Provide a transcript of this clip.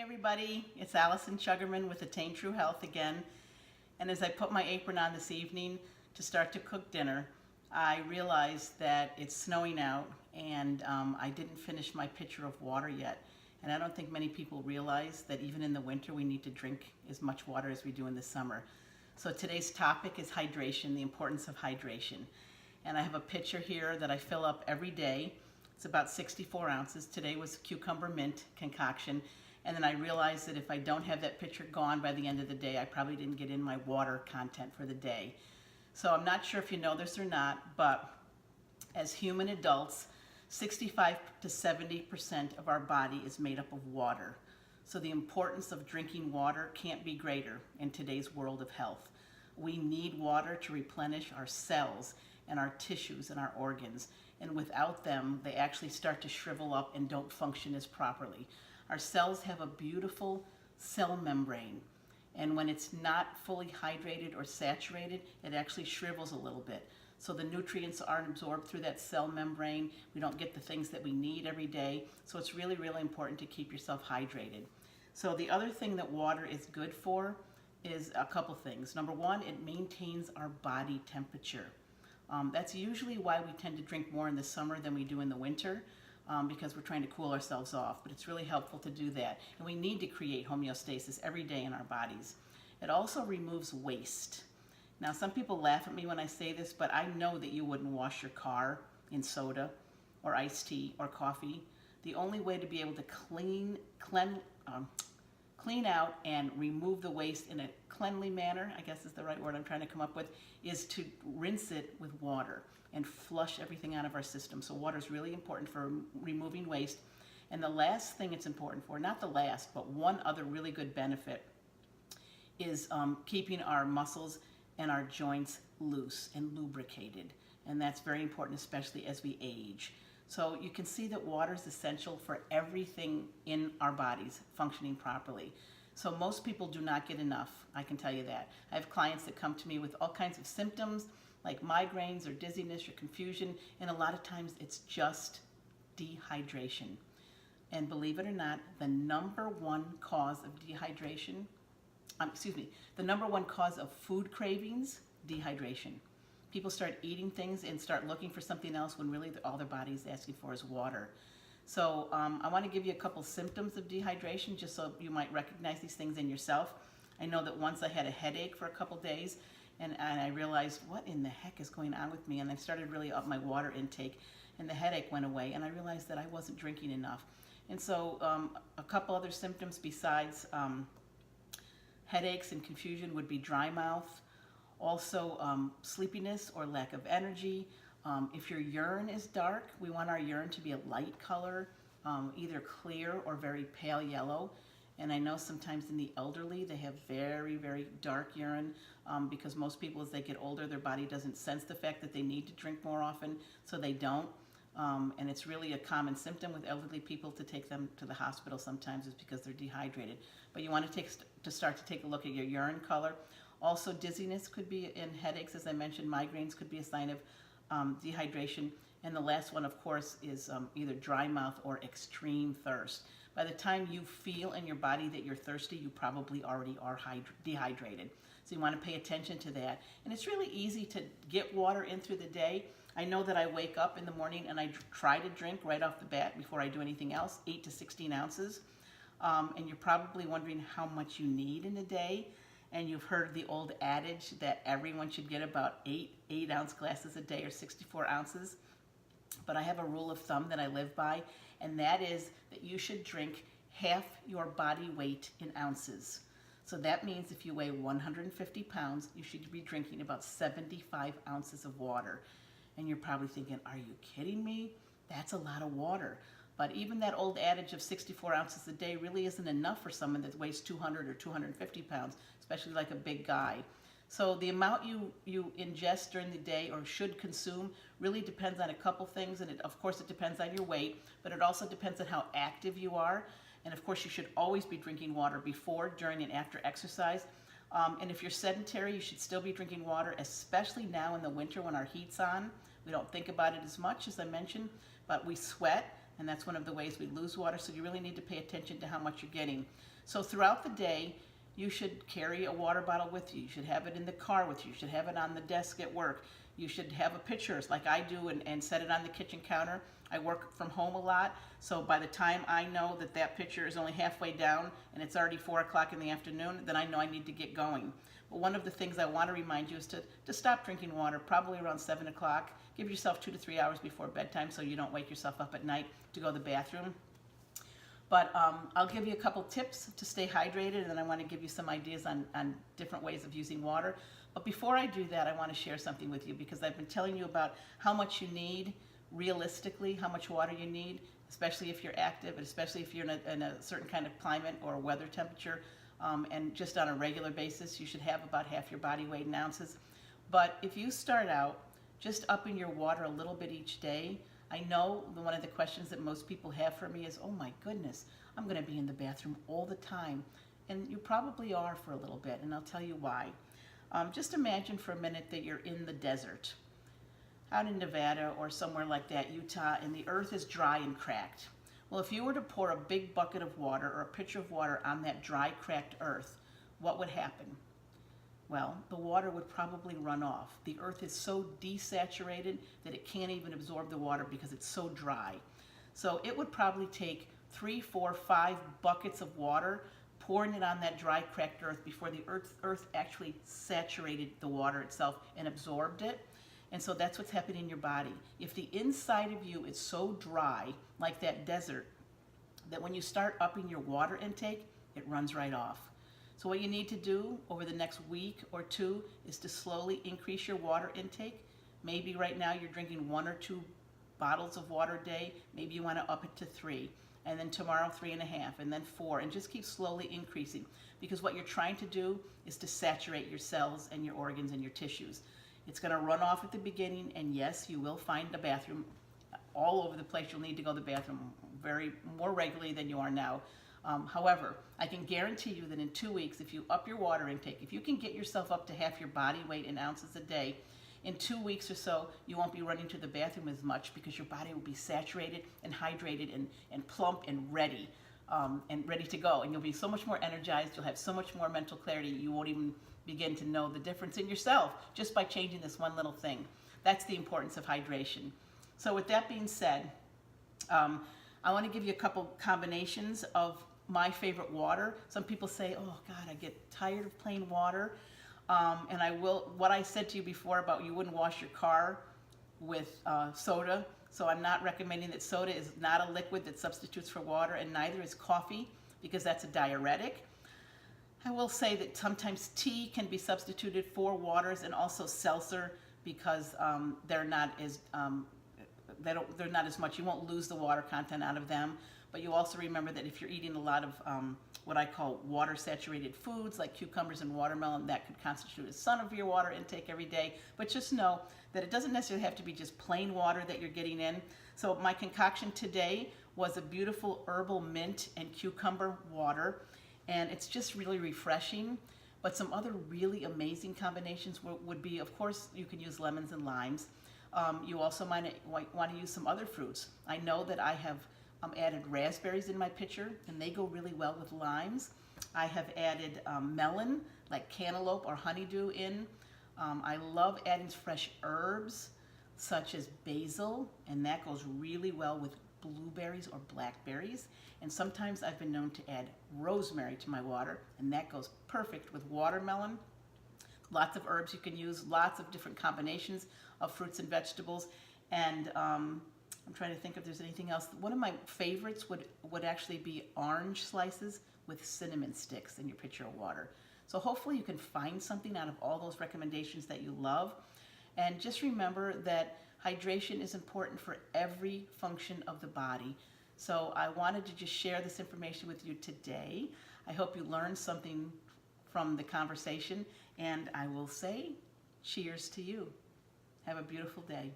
Everybody, it's Alyson Chugerman with Attain True Health again. And as I put my apron on this evening to start to cook dinner, I realized that it's snowing out and I didn't finish my pitcher of water yet. And I don't think many people realize that even in the winter we need to drink as much water as we do in the summer. So today's topic is hydration, the importance of hydration. And I have a pitcher here that I fill up every day. It's about 64 ounces. Today was cucumber mint concoction. And then I realized that if I don't have that pitcher gone by the end of the day, I probably didn't get in my water content for the day. So I'm not sure if you know this or not, but as human adults, 65 to 70% of our body is made up of water. So the importance of drinking water can't be greater in today's world of health. We need water to replenish our cells and our tissues and our organs. And without them, they actually start to shrivel up and don't function as properly. Our cells have a beautiful cell membrane, and when it's not fully hydrated or saturated, it actually shrivels a little bit. So the nutrients aren't absorbed through that cell membrane. We don't get the things that we need every day. So it's really, really important to keep yourself hydrated. So the other thing that water is good for is a couple things. Number one, it maintains our body temperature. That's usually why we tend to drink more in the summer than we do in the winter. Because we're trying to cool ourselves off, but it's really helpful to do that. And we need to create homeostasis every day in our bodies. It also removes waste. Now, some people laugh at me when I say this, but I know that you wouldn't wash your car in soda or iced tea or coffee. The only way to be able to clean out and remove the waste in a cleanly manner, I guess is the right word I'm trying to come up with, is to rinse it with water and flush everything out of our system. So water is really important for removing waste. And the last thing it's important for, not the last, but one other really good benefit is keeping our muscles and our joints loose and lubricated. And that's very important, especially as we age. So you can see that water is essential for everything in our bodies functioning properly. So most people do not get enough, I can tell you that. I have clients that come to me with all kinds of symptoms like migraines or dizziness or confusion, and a lot of times it's just dehydration. And believe it or not, the number one cause of dehydration, the number one cause of food cravings, dehydration. People start eating things and start looking for something else when really all their body is asking for is water. So I want to give you a couple symptoms of dehydration just so you might recognize these things in yourself. I know that once I had a headache for a couple days and I realized what in the heck is going on with me, and I started really up my water intake and the headache went away and I realized that I wasn't drinking enough. And so a couple other symptoms besides headaches and confusion would be dry mouth, also sleepiness or lack of energy. If your urine is dark, we want our urine to be a light color, either clear or very pale yellow. And I know sometimes in the elderly, they have very, very dark urine because most people, as they get older, their body doesn't sense the fact that they need to drink more often, so they don't. And it's really a common symptom with elderly people to take them to the hospital sometimes is because they're dehydrated. But you want to start to take a look at your urine color. Also, dizziness could be in headaches, as I mentioned. Migraines could be a sign of dehydration. And the last one, of course, is either dry mouth or extreme thirst. By the time you feel in your body that you're thirsty, you probably already are dehydrated. So you want to pay attention to that. And it's really easy to get water in through the day. I know that I wake up in the morning and I try to drink right off the bat before I do anything else, 8 to 16 ounces. And you're probably wondering how much you need in a day. And you've heard the old adage that everyone should get about 8 ounce glasses a day or 64 ounces. But I have a rule of thumb that I live by, and that is that you should drink half your body weight in ounces. So that means if you weigh 150 pounds, you should be drinking about 75 ounces of water. And you're probably thinking, are you kidding me? That's a lot of water. But even that old adage of 64 ounces a day really isn't enough for someone that weighs 200 or 250 pounds, especially like a big guy. So the amount you ingest during the day or should consume really depends on a couple things. And of course, it depends on your weight, but it also depends on how active you are. And of course, you should always be drinking water before, during, and after exercise. And if you're sedentary, you should still be drinking water, especially now in the winter when our heat's on. We don't think about it as much, as I mentioned, but we sweat. and that's one of the ways we lose water, so you really need to pay attention to how much you're getting. So throughout the day, you should carry a water bottle with you. You should have it in the car with you. You should have it on the desk at work. You should have a pitcher like I do and set it on the kitchen counter. I work from home a lot, so by the time I know that that pitcher is only halfway down and it's already 4 o'clock in the afternoon, then I know I need to get going. But one of the things I want to remind you is to stop drinking water probably around 7 o'clock. Give yourself 2 to 3 hours before bedtime so you don't wake yourself up at night to go to the bathroom. But I'll give you a couple tips to stay hydrated, and then I want to give you some ideas on different ways of using water. But before I do that, I want to share something with you, because I've been telling you about how much you need, realistically, how much water you need, especially if you're active, and especially if you're in a certain kind of climate or weather temperature, and just on a regular basis, you should have about half your body weight in ounces. But if you start out just upping your water a little bit each day, I know one of the questions that most people have for me is, oh my goodness, I'm going to be in the bathroom all the time. And you probably are for a little bit, and I'll tell you why. Just imagine for a minute that you're in the desert, out in Nevada or somewhere like that, Utah, and the earth is dry and cracked. Well, if you were to pour a big bucket of water or a pitcher of water on that dry, cracked earth, what would happen? Well, the water would probably run off. The earth is so desaturated that it can't even absorb the water because it's so dry. So it would probably take 3, 4, 5 buckets of water, pouring it on that dry, cracked earth before the earth actually saturated the water itself and absorbed it. And so that's what's happening in your body. If the inside of you is so dry, like that desert, that when you start upping your water intake, it runs right off. So what you need to do over the next week or 2 is to slowly increase your water intake. Maybe right now you're drinking 1 or 2 bottles of water a day. Maybe you want to up it to 3. And then tomorrow 3.5, and then 4, and just keep slowly increasing. Because what you're trying to do is to saturate your cells and your organs and your tissues. It's going to run off at the beginning, and yes, you will find a bathroom all over the place. You'll need to go to the bathroom more regularly than you are now. However, I can guarantee you that in 2 weeks, if you up your water intake, if you can get yourself up to half your body weight in ounces a day, in 2 weeks or so, you won't be running to the bathroom as much, because your body will be saturated and hydrated and plump and ready to go. And you'll be so much more energized. You'll have so much more mental clarity. You won't even begin to know the difference in yourself just by changing this one little thing. That's the importance of hydration. So with that being said, I want to give you a couple combinations of my favorite water. Some people say, oh God, I get tired of plain water. And what I said to you before about you wouldn't wash your car with soda. So I'm not recommending that. Soda is not a liquid that substitutes for water, and neither is coffee, because that's a diuretic. I will say that sometimes tea can be substituted for waters, and also seltzer, because they're not as much. You won't lose the water content out of them. But you also remember that if you're eating a lot of what I call water-saturated foods, like cucumbers and watermelon, that could constitute a son of your water intake every day. But just know that it doesn't necessarily have to be just plain water that you're getting in. So my concoction today was a beautiful herbal mint and cucumber water, and it's just really refreshing. But some other really amazing combinations would be, of course, you can use lemons and limes. You also might want to use some other fruits. I know that I have added raspberries in my pitcher, and they go really well with limes. I have added melon, like cantaloupe or honeydew in. I love adding fresh herbs, such as basil, and that goes really well with blueberries or blackberries. And sometimes I've been known to add rosemary to my water, and that goes perfect with watermelon. Lots of herbs you can use, lots of different combinations of fruits and vegetables. And I'm trying to think if there's anything else. One of my favorites would actually be orange slices with cinnamon sticks in your pitcher of water. So hopefully you can find something out of all those recommendations that you love. And just remember that hydration is important for every function of the body. So I wanted to just share this information with you today. I hope you learned something from the conversation, and I will say cheers to you. Have a beautiful day.